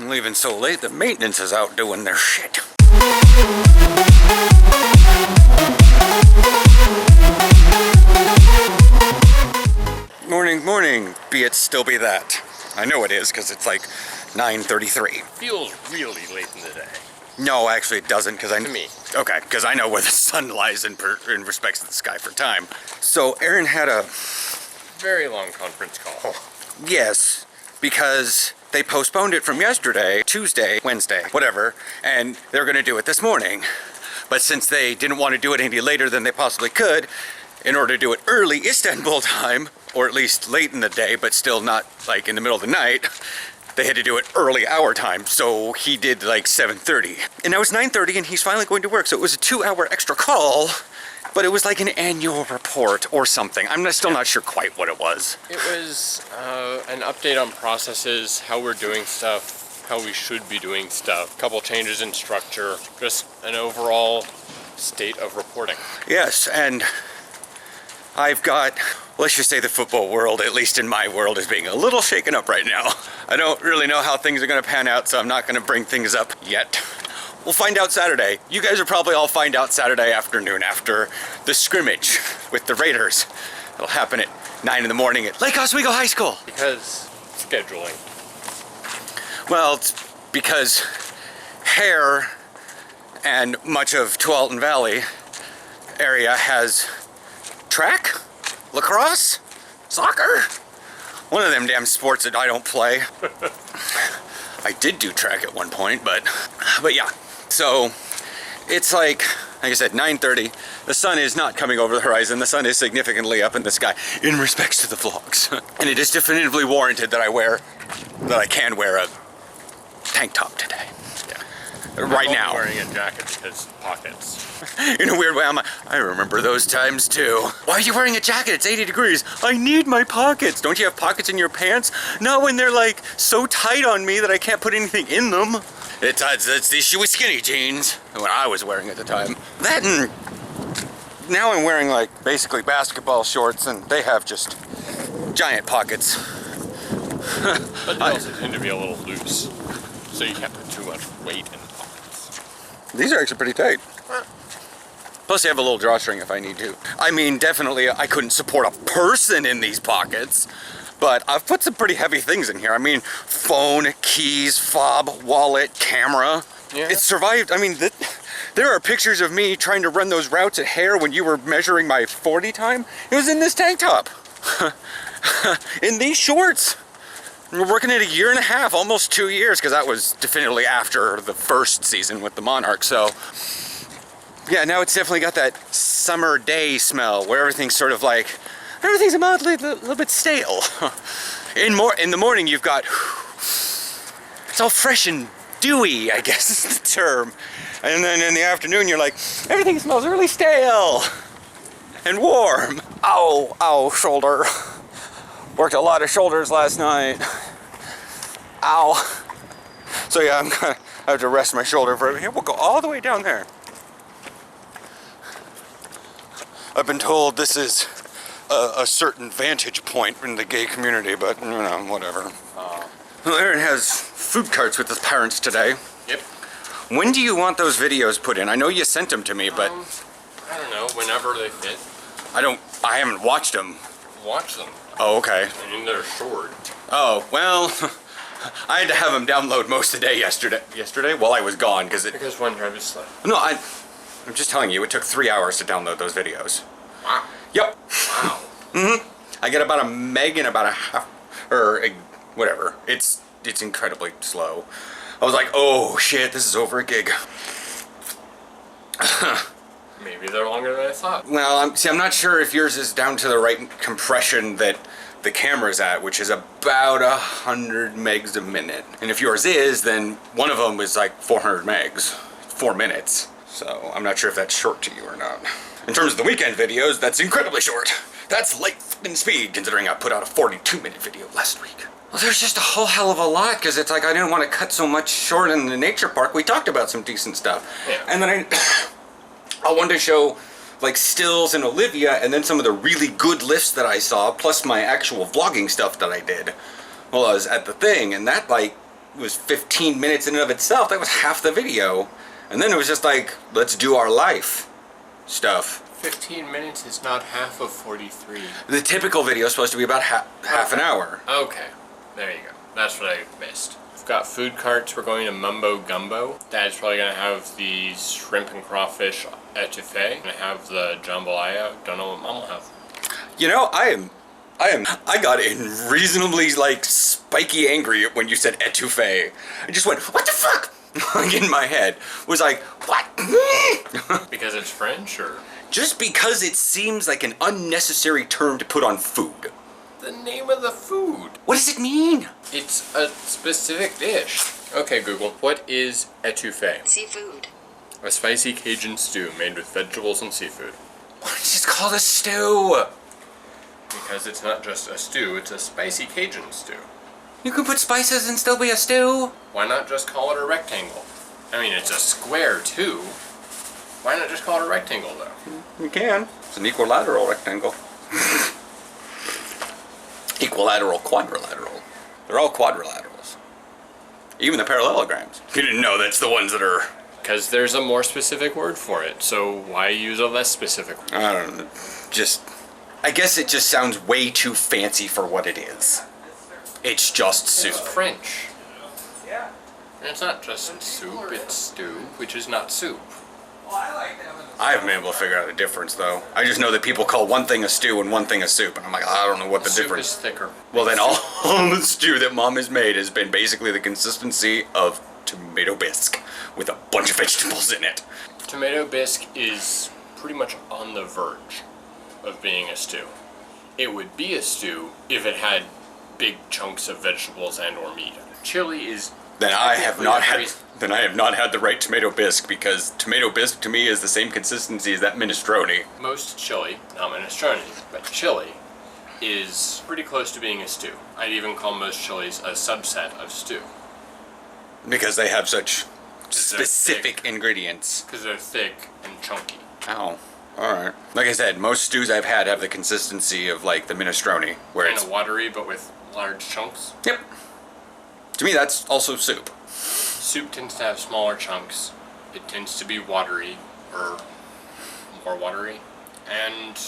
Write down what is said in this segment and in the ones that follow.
I'm leaving so late that maintenance is out doing their shit. Morning, be it still be that. I know it is, because it's like 9:33. Feels really late in the day. No, actually it doesn't, because I... To me. Okay, because I know where the sun lies in respects to the sky for time. So Aaron had a... Very long conference call. Yes, because they postponed it from yesterday, Tuesday, Wednesday, whatever, and they're going to do it this morning. But since they didn't want to do it any later than they possibly could, in order to do it early Istanbul time, or at least late in the day, but still not like in the middle of the night, they had to do it early our time. So he did like 7:30. And now it's 9:30 and he's finally going to work. So it was a 2-hour extra call, but it was like an annual report or something. I'm still not sure quite what it was. It was an update on processes, how we're doing stuff, how we should be doing stuff, a couple changes in structure, just an overall state of reporting. Yes, and I've got, let's just say the football world, at least in my world, is being a little shaken up right now. I don't really know how things are going to pan out, so I'm not going to bring things up yet. We'll find out Saturday. You guys will probably all find out Saturday afternoon after the scrimmage with the Raiders. It'll happen at 9 in the morning at Lake Oswego High School. Because scheduling. Well, it's because Hare and much of Tualatin Valley area has track, lacrosse, soccer, one of them damn sports that I don't play. I did do track at one point, but yeah. So it's like I said, 9:30. The sun is not coming over the horizon. The sun is significantly up in the sky in respects to the vlogs. And it is definitively warranted that I can wear a tank top today. Right now. I'm wearing a jacket because pockets. In a weird way, I remember those times too. Why are you wearing a jacket? It's 80 degrees. I need my pockets. Don't you have pockets in your pants? Not when they're like so tight on me that I can't put anything in them. It's the issue with skinny jeans, when I was wearing at the time. That and now I'm wearing like basically basketball shorts and they have just giant pockets. But they also tend to be a little loose, so you can't put too much weight in the pockets. These are actually pretty tight. Plus they have a little drawstring if I need to. I mean, definitely I couldn't support a person in these pockets, but I've put some pretty heavy things in here. I mean, phone, keys, fob, wallet, camera. Yeah. It survived. I mean, there are pictures of me trying to run those routes at Hare when you were measuring my 40 time. It was in this tank top. In these shorts. We're working it 1.5 years, almost 2 years, because that was definitively after the first season with the Monarch. So yeah, now it's definitely got that summer day smell where everything's sort of like, everything's a little bit stale. In the morning you've got, it's all fresh and dewy, I guess is the term. And then in the afternoon you're like, everything smells really stale and warm. Ow, shoulder. Worked a lot of shoulders last night. Ow. So yeah, I have to rest my shoulder for a minute. We'll go all the way down there. I've been told this is a certain vantage point in the gay community, but you know, whatever. Well, Aaron has food carts with his parents today. Yep. When do you want those videos put in? I know you sent them to me, but I don't know, whenever they fit. I haven't watched them. Watch them. Oh, okay. I mean, they're short. Oh, well, I had to have them download most of the day yesterday while I was gone, because one drive is slow. No, I'm just telling you, it took 3 hours to download those videos. Wow. Yep. Wow. I get about 1 meg in about a half, or whatever. It's incredibly slow. I was like, oh shit, this is over a gig. Maybe they're longer than I thought. Well, I'm not sure if yours is down to the right compression that the camera's at, which is about 100 megs a minute. And if yours is, then one of them is like 400 megs, 4 minutes. So I'm not sure if that's short to you or not. In terms of the weekend videos, that's incredibly short. That's lightning speed, considering I put out a 42-minute video last week. Well, there's just a whole hell of a lot, because it's like I didn't want to cut so much short in the nature park. We talked about some decent stuff. Yeah. And then I wanted to show like stills in Olivia, and then some of the really good lifts that I saw, plus my actual vlogging stuff that I did while I was at the thing, and that like was 15 minutes in and of itself. That was half the video. And then it was just like, let's do our life stuff. 15 minutes is not half of 43. The typical video is supposed to be about half an hour. Okay, there you go. That's what I missed. We've got food carts. We're going to Mumbo Gumbo. Dad's probably going to have the shrimp and crawfish etouffee. Gonna have the jambalaya. Don't know what Mom will have. You know, I got reasonably like spiky angry when you said etouffee. I just went, what the fuck? In my head was like, what? Because it's French, or just because it seems like an unnecessary term to put on food. the name of the food? What does it mean? It's a specific dish. Okay, Google. What is etouffee? Seafood. A spicy Cajun stew made with vegetables and seafood. Why is it called a stew? Because it's not just a stew, it's a spicy Cajun stew. You can put spices and still be a stew. Why not just call it a rectangle? I mean, it's a square too. Why not just call it a rectangle though? You can. It's an equilateral rectangle. Equilateral, quadrilateral. They're all quadrilaterals. Even the parallelograms. You didn't know that's the ones that are... Because there's a more specific word for it, so why use a less specific word? I don't know. I guess it just sounds way too fancy for what it is. It's just soup. It's French. Yeah. And it's not just soup, it's stew, which is not soup. I haven't been able to figure out a difference, though. I just know that people call one thing a stew and one thing a soup, and I'm like, I don't know what the Soup difference is thicker. Well, then all the stew that Mom has made has been basically the consistency of tomato bisque with a bunch of vegetables in it. Tomato bisque is pretty much on the verge of being a stew. It would be a stew if it had big chunks of vegetables and or meat. Chili is... Then I have not had the right tomato bisque, because tomato bisque to me is the same consistency as that minestrone. Most chili, not minestrone, but chili is pretty close to being a stew. I'd even call most chilies a subset of stew. Because they have such they're specific thick. ingredients. Because they're thick and chunky. Ow. Alright. Like I said, most stews I've had have the consistency of like the minestrone, where Kind it's... of watery, but with large chunks. Yep. To me, that's also soup. Soup tends to have smaller chunks. It tends to be watery, or more watery. And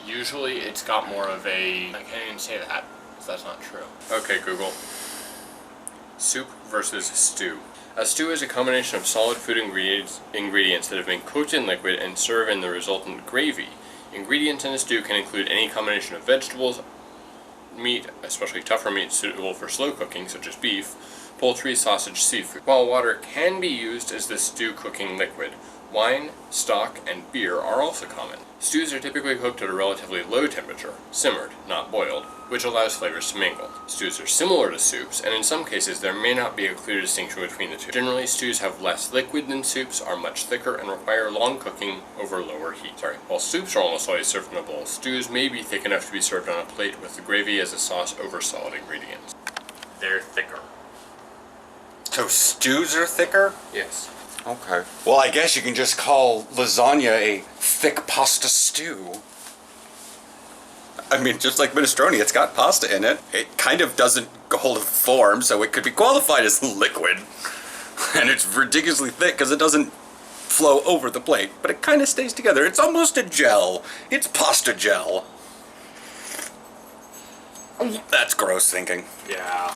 usually it's got more of a... I can't even say that, because that's not true. Okay, Google. Soup versus stew. A stew is a combination of solid food ingredients that have been cooked in liquid and serve in the resultant gravy. Ingredients in a stew can include any combination of vegetables, meat, especially tougher meat suitable for slow cooking, such as beef, poultry, sausage, seafood. While water can be used as the stew cooking liquid, wine, stock, and beer are also common. Stews are typically cooked at a relatively low temperature, simmered, not boiled, which allows flavors to mingle. Stews are similar to soups, and in some cases there may not be a clear distinction between the two. Generally, stews have less liquid than soups, are much thicker, and require long cooking over lower heat. While soups are almost always served in a bowl, stews may be thick enough to be served on a plate with the gravy as a sauce over solid ingredients. They're thicker. So stews are thicker? Yes. Okay. Well, I guess you can just call lasagna a thick pasta stew. I mean, just like minestrone, it's got pasta in it. It kind of doesn't hold a form, so it could be qualified as liquid. And it's ridiculously thick because it doesn't flow over the plate, but it kind of stays together. It's almost a gel. It's pasta gel. That's gross thinking. Yeah.